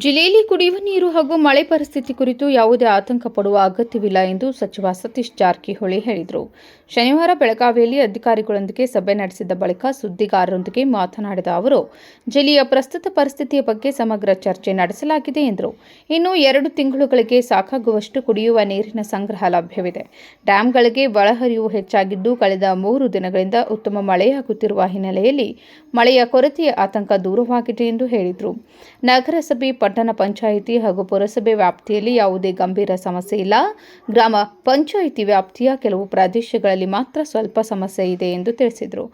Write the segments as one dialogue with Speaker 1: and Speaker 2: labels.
Speaker 1: ಜಿಲ್ಲೆಯಲ್ಲಿ ಕುಡಿಯುವ ನೀರು ಹಾಗೂ ಮಳೆ ಪರಿಸ್ಥಿತಿ ಕುರಿತು ಯಾವುದೇ ಆತಂಕ ಪಡುವ ಅಗತ್ಯವಿಲ್ಲ ಎಂದು ಸಚಿವ ಸತೀಶ್ ಜಾರಕಿಹೊಳಿ ಹೇಳಿದರು. ಶನಿವಾರ ಬೆಳಗಾವಿಯಲ್ಲಿ ಅಧಿಕಾರಿಗಳೊಂದಿಗೆ ಸಭೆ ನಡೆಸಿದ ಬಳಿಕ ಸುದ್ದಿಗಾರರೊಂದಿಗೆ ಮಾತನಾಡಿದ ಅವರು, ಜಿಲ್ಲೆಯ ಪ್ರಸ್ತುತ ಪರಿಸ್ಥಿತಿಯ ಬಗ್ಗೆ ಸಮಗ್ರ ಚರ್ಚೆ ನಡೆಸಲಾಗಿದೆ ಎಂದರು. ಇನ್ನು 2 ತಿಂಗಳುಗಳಿಗೆ ಸಾಕಾಗುವಷ್ಟು ಕುಡಿಯುವ ನೀರಿನ ಸಂಗ್ರಹ ಲಭ್ಯವಿದೆ. ಡ್ಯಾಂಗಳಿಗೆ ಒಳಹರಿವು ಹೆಚ್ಚಾಗಿದ್ದು, ಕಳೆದ 3 ದಿನಗಳಿಂದ ಉತ್ತಮ ಮಳೆಯಾಗುತ್ತಿರುವ ಹಿನ್ನೆಲೆಯಲ್ಲಿ ಮಳೆಯ ಕೊರತೆಯ ಆತಂಕ ದೂರವಾಗಿದೆ ಎಂದು ಹೇಳಿದರು. ನಗರಸಭೆ, ಪಟ್ಟಣ ಪಂಚಾಯಿತಿ ಹಾಗೂ ಪುರಸಭೆ ವ್ಯಾಪ್ತಿಯಲ್ಲಿ ಯಾವುದೇ ಗಂಭೀರ ಸಮಸ್ಯೆ ಇಲ್ಲ. ಗ್ರಾಮ ಪಂಚಾಯಿತಿ ವ್ಯಾಪ್ತಿಯ ಕೆಲವು ಪ್ರದೇಶಗಳಲ್ಲಿ ಮಾತ್ರ ಸ್ವಲ್ಪ ಸಮಸ್ಯೆ ಇದೆ ಎಂದು ತಿಳಿಸಿದರು.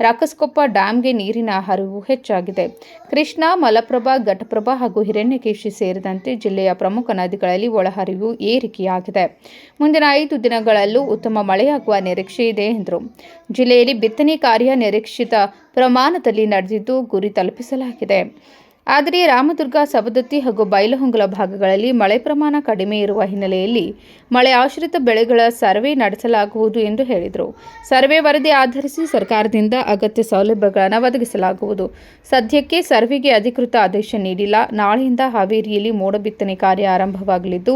Speaker 1: ರಾಕಸ್ಕೊಪ್ಪ ಡ್ಯಾಂಗೆ ನೀರಿನ ಹರಿವು ಹೆಚ್ಚಾಗಿದೆ. ಕೃಷ್ಣಾ, ಮಲಪ್ರಭಾ, ಘಟಪ್ರಭಾ ಹಾಗೂ ಹಿರಣ್ಯಕೇಶಿ ಸೇರಿದಂತೆ ಜಿಲ್ಲೆಯ ಪ್ರಮುಖ ನದಿಗಳಲ್ಲಿ ಒಳಹರಿವು ಏರಿಕೆಯಾಗಿದೆ. ಮುಂದಿನ 5 ದಿನಗಳಲ್ಲೂ ಉತ್ತಮ ಮಳೆಯಾಗುವ ನಿರೀಕ್ಷೆ ಇದೆ ಎಂದರು. ಜಿಲ್ಲೆಯಲ್ಲಿ ಬಿತ್ತನೆ ಕಾರ್ಯ ನಿರೀಕ್ಷಿತ ಪ್ರಮಾಣದಲ್ಲಿ ನಡೆದಿದ್ದು, ಗುರಿ ತಲುಪಿಸಲಾಗಿದೆ. ಆದರೆ ರಾಮದುರ್ಗ, ಸವದತ್ತಿ ಹಾಗೂ ಬೈಲಹೊಂಗಲ ಭಾಗಗಳಲ್ಲಿ ಮಳೆ ಪ್ರಮಾಣ ಕಡಿಮೆ ಇರುವ ಹಿನ್ನೆಲೆಯಲ್ಲಿ ಮಳೆ ಆಶ್ರಿತ ಬೆಳೆಗಳ ಸರ್ವೆ ನಡೆಸಲಾಗುವುದು ಎಂದು ಹೇಳಿದರು. ಸರ್ವೆ ವರದಿ ಆಧರಿಸಿ ಸರ್ಕಾರದಿಂದ ಅಗತ್ಯ ಸೌಲಭ್ಯಗಳನ್ನು ಒದಗಿಸಲಾಗುವುದು. ಸದ್ಯಕ್ಕೆ ಸರ್ವೆಗೆ ಅಧಿಕೃತ ಆದೇಶ ನೀಡಿಲ್ಲ. ನಾಳೆಯಿಂದ ಹಾವೇರಿಯಲ್ಲಿ ಮೋಡ ಬಿತ್ತನೆ ಕಾರ್ಯ ಆರಂಭವಾಗಲಿದ್ದು,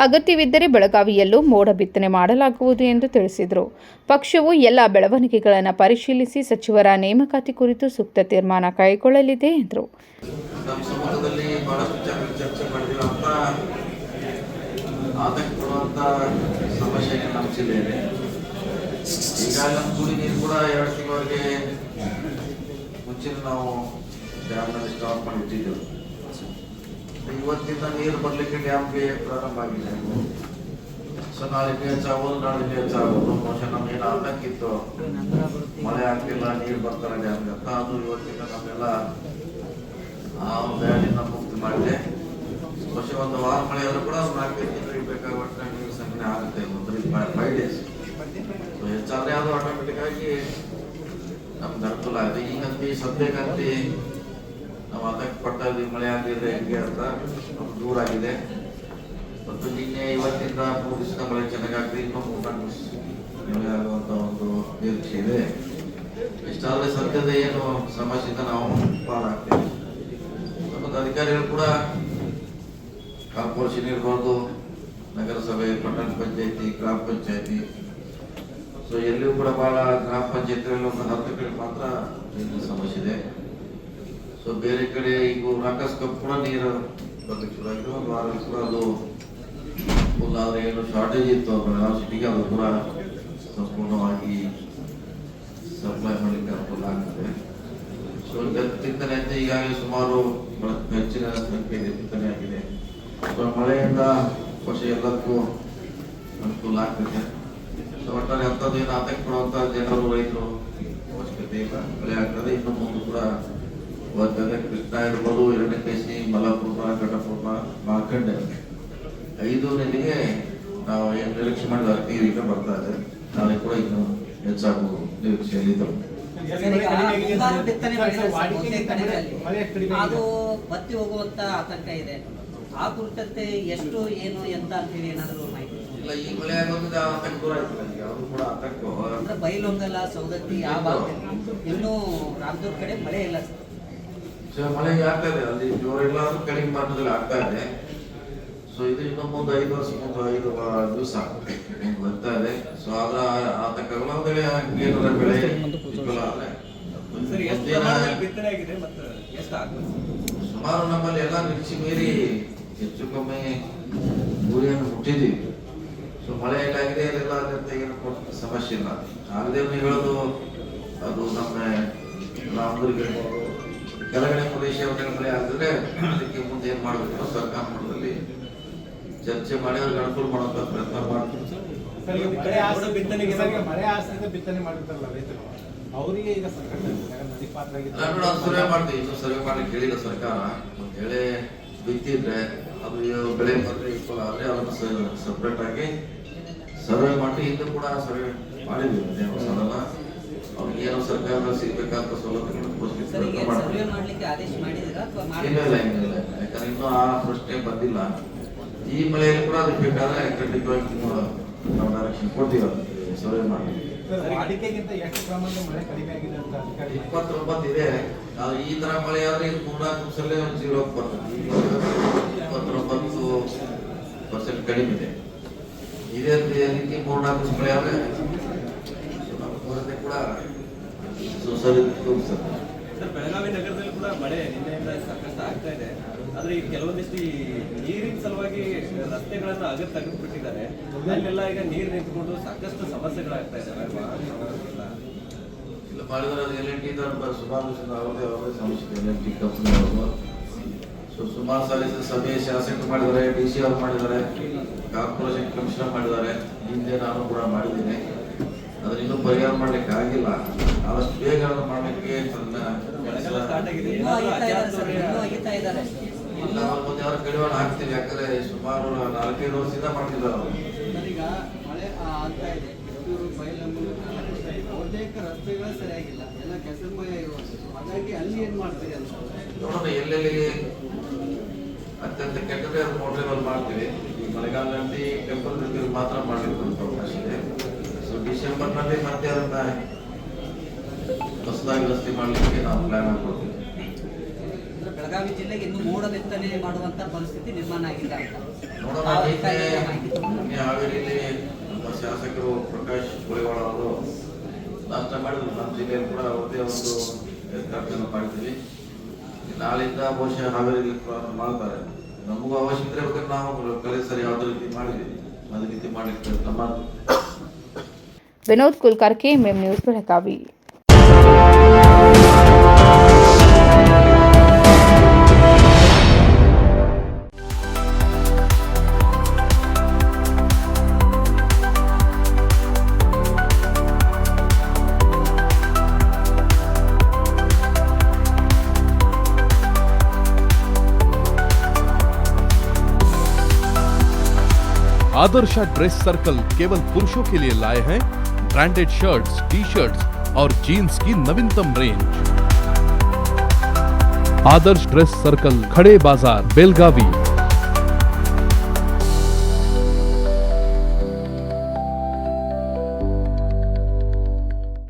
Speaker 1: ಅಗತ್ಯವಿದ್ದರೆ ಬೆಳಗಾವಿಯಲ್ಲೂ ಮೋಡ ಬಿತ್ತನೆ ಮಾಡಲಾಗುವುದು ಎಂದು ತಿಳಿಸಿದರು. ಪಕ್ಷವು ಎಲ್ಲ ಬೆಳವಣಿಗೆಗಳನ್ನು ಪರಿಶೀಲಿಸಿ ಸಚಿವರ ನೇಮಕಾತಿ ಕುರಿತು ಸೂಕ್ತ ತೀರ್ಮಾನ ಕೈಗೊಳ್ಳಲಿದೆ ಎಂದರು.
Speaker 2: ನಮ್ಮ ಸಮಾಜದಲ್ಲಿ ಬಹಳಷ್ಟು ಚರ್ಚೆ ಮಾಡಿರುವಂಥ ಆತಂಕ ಪಡುವಂಥ ಸಮಸ್ಯೆ ನಮ್ಮ ಜಿಲ್ಲೆಯಲ್ಲಿ. ಈಗ ನಮ್ಮ ಕುಡಿ ನೀರು ಕೂಡ 2 ತಿಂಗಳಿಗೆ ಮುಂಚೆ ನಾವು ಡ್ಯಾಮ್ನಲ್ಲಿ ಸ್ಟಾಪ್ ಮಾಡಿಬಿಟ್ಟಿದ್ದೆವು. ಇವತ್ತಿಂದ ನೀರು ಬರಲಿಕ್ಕೆ ಡ್ಯಾಮ್ಗೆ ಪ್ರಾರಂಭ ಆಗಿದೆ. ಸೊ ನಾಳೆ ಹೆಚ್ಚಾಗೋದು, ನಾಳೆ ಹೆಚ್ಚಾಗೋದು. ಬಹುಶಃ ನಮಗೇನು ಆತಂಕ ಇತ್ತು, ಮಳೆ ಆಗ್ತಿಲ್ಲ, ನೀರು ಬರ್ತಾರೆ ಡ್ಯಾಮ್ಗೆ ಅಂತ. ಅದು ಇವತ್ತಿಂದ ನಮ್ಮೆಲ್ಲ ಬ್ಯಾಡಿನ ಮುಕ್ತಿ ಮಾಡಿದೆ. ಬಹುಶಃ 1 ವಾರ ಮಳೆ ಆದರೂ ಕೂಡ 4-5 ದಿನಗಳಿಗೆ ಬೇಕಾಗುವಷ್ಟು ನೀರು ಸಂಗ್ರಹಣೆ ಆಗುತ್ತೆ. 5 ಡೇಸ್. ಸೊ ಹೆಚ್ಚಾದರೆ ಅದು ಆಟೋಮೆಟಿಕ್ ಆಗಿ ನಮ್ಗೆ ಅನುಕೂಲ ಆಗಿದೆ. ಈಗಂತೂ ಸದ್ಯಕ್ಕಂತೂ ನಾವು ಆತಂಕ ಪಡ್ತಾ ಇದ್ದೀವಿ, ಮಳೆ ಆಗಲಿದೆ ಹೆಂಗೆ ಅಂತ. ನಮ್ಗೆ ದೂರ ಆಗಿದೆ. ಮತ್ತು ನಿನ್ನೆ ಇವತ್ತಿಂದ 3 ದಿವಸದ ಮಳೆ ಚೆನ್ನಾಗಾಗಿದೆ. ಇನ್ನೂ 3-4 ದಿವಸ ಮಳೆ ಆಗುವಂಥ ಒಂದು ನಿರೀಕ್ಷೆ ಇದೆ. ಇಷ್ಟಾದರೆ ಸದ್ಯದ ಏನು ಸಮಸ್ಯೆಯಿಂದ ನಾವು ಪಾರಾಗ್ತೇವೆ. ಅಧಿಕಾರಿಗಳು ಕೂಡ ಕಾರ್ಪೊರೇಷನ್ ಇರ್ಬೋದು, ನಗರಸಭೆ, ಪಟ್ಟಣ ಪಂಚಾಯತಿ, ಗ್ರಾಮ ಪಂಚಾಯತಿ, ಸೊ ಎಲ್ಲಿಯೂ ಕೂಡ ಬಹಳ ಗ್ರಾಮ ಪಂಚಾಯತಿಗಳಲ್ಲಿ ಒಂದು 10 ಕಡೆ ಮಾತ್ರ ನೀರಿನ ಸಮಸ್ಯೆ ಇದೆ. ಸೊ ಬೇರೆ ಕಡೆ ಈಗ ರಾಕಸ್ಕೊಪ್ಪ ಕೂಡ ನೀರು ಬರ್ಲಿಕ್ಕೆ ಶುರುವಾಗಿದೆ. 1 ವಾರ ಕೂಡ ಅದು ಫುಲ್ ಆದರೆ ಏನು ಶಾರ್ಟೇಜ್ ಇತ್ತು ಸಿಟಿಗೆ, ಅದು ಕೂಡ ಸಂಪೂರ್ಣವಾಗಿ ಸಪ್ಲೈ ಮಾಡಲಿಕ್ಕೆ ಅನುಕೂಲ ಆಗ್ತದೆ. ಸೊ ಬಿತ್ತನೆ ಅಂತ ಈಗಾಗಲೇ ಸುಮಾರು ಹೆಚ್ಚಿನ ಸಂಖ್ಯೆಯಲ್ಲಿ ಬಿತ್ತನೆ ಆಗಿದೆ. ಸೊ ಮಳೆಯಿಂದ ವರ್ಷ ಎಲ್ಲದಕ್ಕೂ ಅನುಕೂಲ ಆಗ್ತದೆ. ಸೊ ಒಟ್ಟಾರೆ ಅಂಥದ್ದು ಏನು ಆತಂಕ ಪಡುವಂಥ ಜನರು, ರೈತರು ಅವಶ್ಯಕತೆ ಇಲ್ಲ. ಮಳೆ ಆಗ್ತದೆ. ಇನ್ನು ಮುಂದೆ ಕೂಡ ಬರ್ತದೆ. ಕೃಷ್ಣಾ ಇರ್ಬೋದು, ಹಿರಣ್ಯಕೇಶಿ, ಮಲಪ್ರಭಾ, ಘಟಪ್ರಭಾ, ಮಾರ್ಕಂಡೆ 5 ನದಿಗೆ ನಾವು ಏನು ನಿರೀಕ್ಷೆ ಮಾಡಿದ ನೀರಿಗೆ ಬರ್ತಾ ಇದೆ. ನಾಳೆ ಕೂಡ ಇನ್ನು ಹೆಚ್ಚಾಗುವ ನಿರೀಕ್ಷೆಯಲ್ಲಿದ್ದವು.
Speaker 3: ಅದು ಬತ್ತಿ ಹೋಗುವಂತ ಆತಂಕ ಇದೆ. ಆ ಕುರಿತಂತೆ ಎಷ್ಟು ಏನು ಎಂತ ಅಂತೇಳಿ ಏನಾದರೂ ಮಾಹಿತಿ
Speaker 2: ಇಲ್ಲ. ಈ ಮಳೆ ಆಗೋದ್ರಿಂದ ಆತಂಕ ದೂರ ಆಯ್ತದೆ. ಅದು ಕೂಡ ಆತಂಕ
Speaker 3: ಅಂದ್ರೆ ಬೈಲೊಂಗಲ, ಸೌದತ್ತಿ ಆ ಭಾಗ ಇನ್ನೂ ರಾಮದುರ್ಗ ಕಡೆ ಮಳೆ ಇಲ್ಲ
Speaker 2: ಸರ್. ಮಳೆ ಆಗ್ತಾ ಇದೆ, ಅಲ್ಲಿ ಜೋರ ಇಲ್ಲ, ಅದು ಕಡಿಮೆ ಮಟ್ಟದಲ್ಲಿ ಆಗ್ತಾ ಇದೆ. ಸೊ ಇದು ಇನ್ನು ಮುಂದೆ 5 ವರ್ಷ ಮುಂದೆ 5 ದಿವಸ ಬರ್ತಾ ಇದೆ. ಸೊ ಅದರ ಆತಂಕಗಳು ಅಂದ್ರೆ ಏನಾರ ಬೆಳೆ ವಿಫಲ ಆದರೆ ಸುಮಾರು ನಮ್ಮಲ್ಲಿ ಎಲ್ಲ ನಿರೀಕ್ಷೆ ಮೀರಿ ಹೆಚ್ಚು ಕಮ್ಮಿ ಗುರಿಯನ್ನು ಮುಟ್ಟಿದ್ದೀವಿ. ಸೊ ಮಳೆ ಏನಾಗಿದೆ ಅದೆಲ್ಲ ಏನು ಸಮಸ್ಯೆ ಇಲ್ಲ. ಆಗದೆ ಹೇಳೋದು ಅದು ನಮ್ಮ ರಾಮದುರ್ಗ ಕೆಳಗಡೆ ಪ್ರದೇಶ ಮಳೆ ಆಗಿದ್ರೆ ಅದಕ್ಕೆ ಮುಂದೆ ಏನು ಮಾಡಬೇಕು ಸರ್ಕಾರ ಮಟ್ಟದಲ್ಲಿ ಚರ್ಚೆ ಮಾಡಿ ಅವ್ರಿಗೆ ಅನುಕೂಲ ಮಾಡುವಂತ ಪ್ರಯತ್ನ ಮಾಡ್ತೀವಿ.
Speaker 4: ಮಳೆ ಆಶ್ರಿತ ಬಿತ್ತನೆ ಮಾಡಿರ್ತಾರಲ್ಲ ರೈತರು, ಅವರಿಗೆ ಈಗ
Speaker 2: ಸರ್ವೆ ಮಾಡ್ತೀವಿ. ಇನ್ನು ಸರ್ವೆ ಮಾಡ್ಲಿಕ್ಕೆ ಹೇಳಿಲ್ಲ ಸರ್ಕಾರ. ಒಂದು ವೇಳೆ ಬಿತ್ತಿದ್ರೆ ಅದು ಬೆಳೆ ಬಂದ್ರೆ ವಿಫಲ ಆದರೆ ಅದನ್ನು ಸಪ್ರೇಟ್ ಆಗಿ ಸರ್ವೆ ಮಾಡಿ ಹಿಂದೆ ಕೂಡ ಸರ್ವೆ ಮಾಡಿದ್ದೀವಿ. ಅದೇನಲ್ಲ ಅವ್ರಿಗೆ ಏನೋ ಸರ್ಕಾರದಲ್ಲಿ ಸಿಗ್ಬೇಕಾದ ಸೌಲಭ್ಯಗಳನ್ನು ಏನಿಲ್ಲ. ಯಾಕಂದ್ರೆ ಇನ್ನೂ ಆ ಪ್ರಶ್ನೆ ಬಂದಿಲ್ಲ. ಈ ಮಳೆಯಲ್ಲಿ ಕೂಡ ಅದಕ್ಕೆ ಬೇಕಾದ್ರೆ ಖಂಡಿತವಾಗಿ ನಾವು ಡೈರೆಕ್ಷನ್ ಕೊಡ್ತೀವಿ. ಸರ್ವೆ ಮಾಡಿ
Speaker 4: ವಾಡಿಕೆಗಿಂತ ಎಷ್ಟು ಪ್ರಮಾಣದ ಮಳೆ ಕಡಿಮೆ ಆಗಿದೆ ಅಂತ
Speaker 2: 29 ಇದೆ. ಈ ತರ ಮಳೆ ಆದ್ರೆ 3-4 ದಿವಸಲ್ಲೇ 0 ಬರ್ತದೆ. ಕಡಿಮೆ ಇದೆ. ಇದೇ ರೀತಿ 3-4 ಮಳೆ ಆದರೆ ನಮ್ಮ ಕೊರತೆ ಕೂಡ ಸರಿ ತೋರಿಸ್ತದೆ.
Speaker 5: ಸರ್, ಬೆಳಗಾವಿ ನಗರದಲ್ಲಿ ಕೂಡ ಮಳೆ ನಿನ್ನೆಯಿಂದ ಸಾಕಷ್ಟು ಆಗ್ತಾ ಇದೆ. ಆದ್ರೆ ಈಗ ಕೆಲವೊಂದಿಷ್ಟು ಈ ನೀರಿನ ಸಲುವಾಗಿ ರಸ್ತೆಗಳನ್ನ ತೆಗೆದುಬಿಟ್ಟಿದ್ದಾರೆ. ಅಲ್ಲೆಲ್ಲ ಈಗ ನೀರು ನಿಂತ್ಕೊಂಡು ಸಾಕಷ್ಟು ಸಮಸ್ಯೆಗಳಾಗ್ತಾ ಇದ್ದಾವೆ.
Speaker 2: ಇಲ್ಲ ಮಾಡಿದ್ರೆ ಅದು LNT ಸುಮಾರು ಅವ್ರದೇ ಸಮಸ್ಯೆ ಇದೆ. LNT ಕಂಪನಿಯವರು ಸುಮಾರು ಸಾರಿ ಸಭೆ ಶಾಸಕರು ಮಾಡಿದ್ದಾರೆ, DC ಅವರು ಮಾಡಿದ್ದಾರೆ, ಕಾರ್ಪೊರೇಷನ್ ಕಮಿಷನರ್ ಮಾಡಿದ್ದಾರೆ, ಹಿಂದೆ ನಾನು ಕೂಡ ಮಾಡಿದ್ದೀನಿ. ಅದನ್ನ ಇನ್ನೂ ಪರಿಹಾರ ಮಾಡ್ಲಿಕ್ಕೆ ಆಗಿಲ್ಲ. ಆದಷ್ಟು ಬೇಗ ಮಾಡಲಿಕ್ಕೆ
Speaker 5: ಸ್ಟಾರ್ಟ್ ಆಗಿದೆ.
Speaker 3: ಇನ್ನೂ ಅಗಿತಾ ಇದ್ದಾರೆ ಸರ್, ಇನ್ನೂ ಅಗಿತಾ ಇದ್ದಾರೆ.
Speaker 2: ಇಲ್ಲ ಅವ್ರ ಮುಂದೆ ಅವ್ರ ಕಡಿವಾಣ ಹಾಕ್ತೀವಿ. ಯಾಕಂದ್ರೆ ಸುಮಾರು 4-5 ವರ್ಷದಿಂದ ಮಾಡ್ತಿದ್ದಾರೆ ಅವರು.
Speaker 6: ಈಗ ಮಳೆ ಆಗ್ತಾ ಇದೆ. ಕಿತ್ತೂರು, ಬೈಲಹೊಂಗಲ ಬಹುತೇಕ ರಸ್ತೆಗಳು ಸರಿಯಾಗಿಲ್ಲ, ಎಲ್ಲ ಕೆಸರುಮಯ ಇರುವಂಥದ್ದು. ಹಾಗಾಗಿ ಅಲ್ಲಿ ಏನು ಮಾಡ್ತೀರಿ ಅಂತ
Speaker 2: ನೋಡೋಣ, ಎಲ್ಲೆಲ್ಲಿ ಅತ್ಯಂತ ಕೆಟ್ಟದೇ ಅದು ಮೋಟ್ರೇಬಲ್ ಮಾಡ್ತೀವಿ. ಈ ಮಳೆಗಾಲದಲ್ಲಿ ಟೆಂಪಲ್ ರಿಪೇರಿ ಮಾತ್ರ ಮಾಡಲಿಕ್ಕೆ ಅವಕಾಶ ಇದೆ. ಸೊ ಡಿಸೆಂಬರ್ನಲ್ಲಿ ಮತ್ತೆ ಅದನ್ನ ಹೊಸದಾಗಿ ರಸ್ತೆ ಮಾಡಲಿಕ್ಕೆ ನಾವು ಪ್ಲಾನ್ ಹಾಕೊಳ್ತೀವಿ.
Speaker 3: ಅಂದ್ರೆ ಬೆಳಗಾವಿ ಜಿಲ್ಲೆಗೆ ಇನ್ನು ಮೋಡ ಬಿತ್ತನೆ ಮಾಡುವಂತ ಪರಿಸ್ಥಿತಿ ನಿರ್ಮಾಣ ಆಗಿಲ್ಲ ಅಂತ.
Speaker 2: ನೋಡೋಣ, ನಿನ್ನೆ ಹಾವೇರಿಯಲ್ಲಿ ನಮ್ಮ ಶಾಸಕರು ಪ್ರಕಾಶ್ ಕೋಳಿವಾಡ ಅವರು ನಾಷ್ಟ ಮಾಡಿದ್ರು. ನಮ್ಮ ಜಿಲ್ಲೆಯಲ್ಲಿ ಕೂಡ ಅವರದೇ ಒಂದು ಕಾರ್ಯಕ್ರಮ ಮಾಡಿದ್ವಿ. ನಾಳಿಂದ ಬಹುಶಃ ಹಾವೇರಿಯಲ್ಲಿ ಪ್ರಾರಂಭ ಮಾಡ್ತಾರೆ. ನಮಗೂ ಅವಶ್ಯಕತೆ ಬೇಕಾದ್ರೆ ನಾವು ಕಳೆದ ಸರಿ ಯಾವುದೇ ರೀತಿ ಮಾಡಿದ್ವಿ, ಅದೇ ರೀತಿ ಮಾಡಲಿಕ್ಕೆ ಪ್ರಯತ್ನ ಮಾಡ್ತೀವಿ.
Speaker 1: Vinod Kulkarni, MEM news, Belagavi.
Speaker 7: Adarsh dress circle केवल पुरुषों के लिए लाए हैं ब्रांडेड शर्ट्स, टी-शर्ट्स और जीन्स की नवीनतम रेंज। आदर्श ड्रेस सर्कल, खड़े बाजार, बेलगावी।